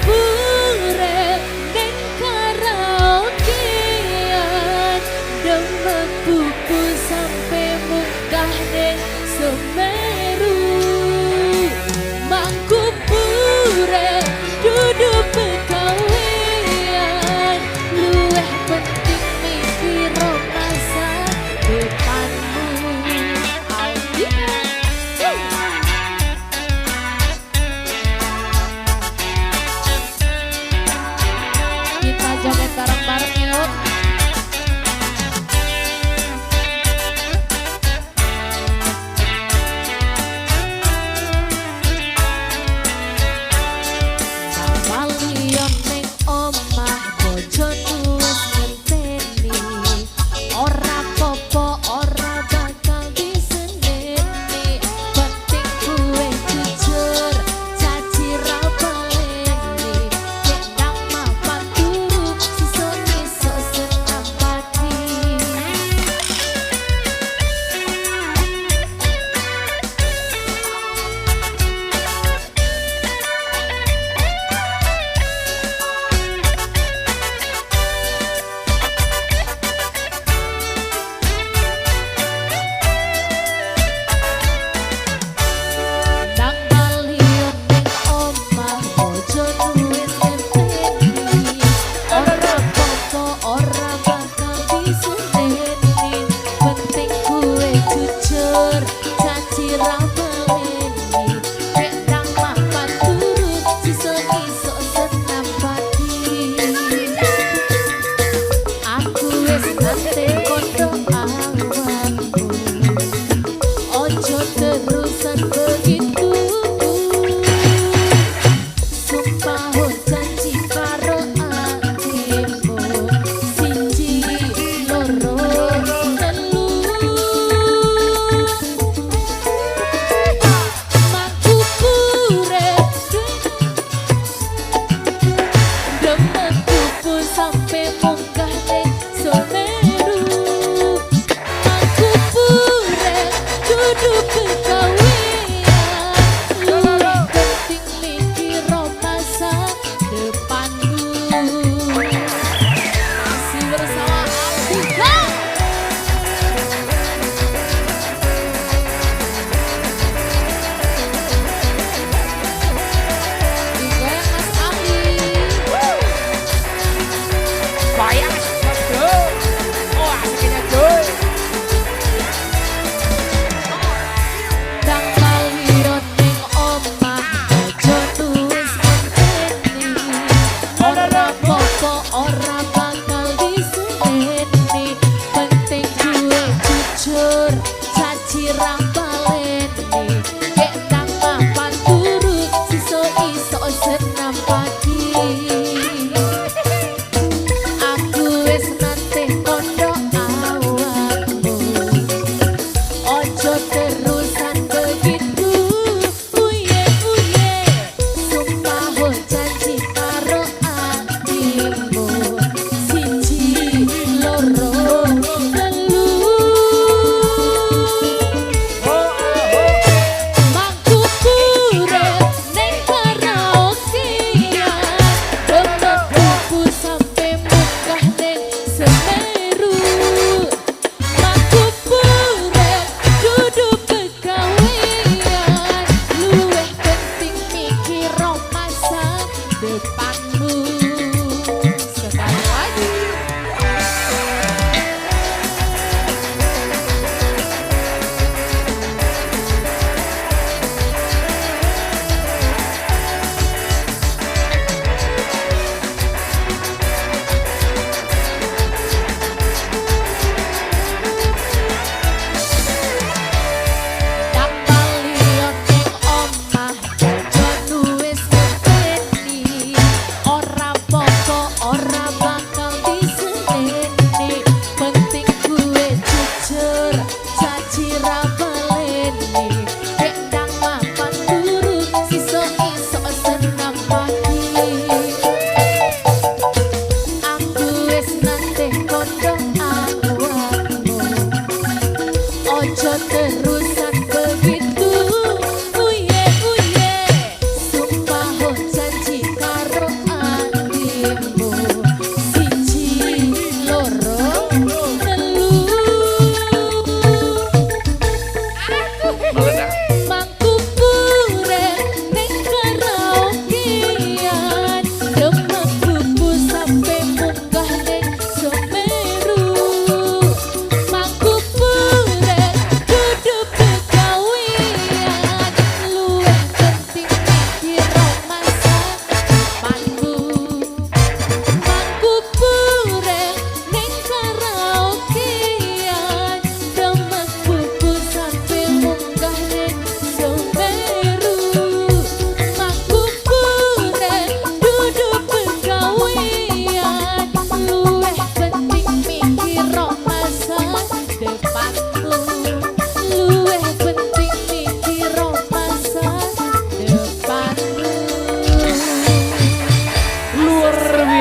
pure ning karaokean demek buku sampai munggah ning Semeru mangku pure duduk pekawean luweh penting mikir masa depanmu. Kita joget bareng-bareng yuk. Balion ning omah bojone wis ngenteni ora popo ora bakal diseneni penting kuwe jujur caci ra baleni nek nang mapan turu sesuk-esuk senam pati. Nang balion ning omah bojone wis ngenteni ora popo ora bakal diseneni penting kuwe jujur caci ra baleni nek nang mapan turu sesuk-esuk senam pati. Aku wis nate kondo awakmu ojo terusan begitu sumpah janji karo atimu siji loro telu mangku pure demek buku sampai munggah ning Semeru mangku pure duduk pekawean luwih penting mikir masa depanmu. Masih bersama Alika. Digoyang Mas Ali. Bayang bro. Oh asiknya tuh. Nang balion ning omah bojone wis ngenteni ora popo ora bakal diseneni penting kuwe jujur caci ra baleni nek nang mapan turu sesuk-esuk senam pagi. Aku wis nate kondo awakmu ojo terusan begitu uye uye sumpah janji karo atimu siji loro telu mangku pure ning karaokean demek buku sampai munggah ning Semeru mangku pure duduk pekawean luweh penting mikir masa depanmu. Sekali lagi nang balion ning omah bojone wis ngenteni ora popo ora bakal diseneni penting kuwe jujur caci ra baleni nek nang mapan turu sesuk-esuk senam pagi. Aku wis nate kondo awakmu ojo terus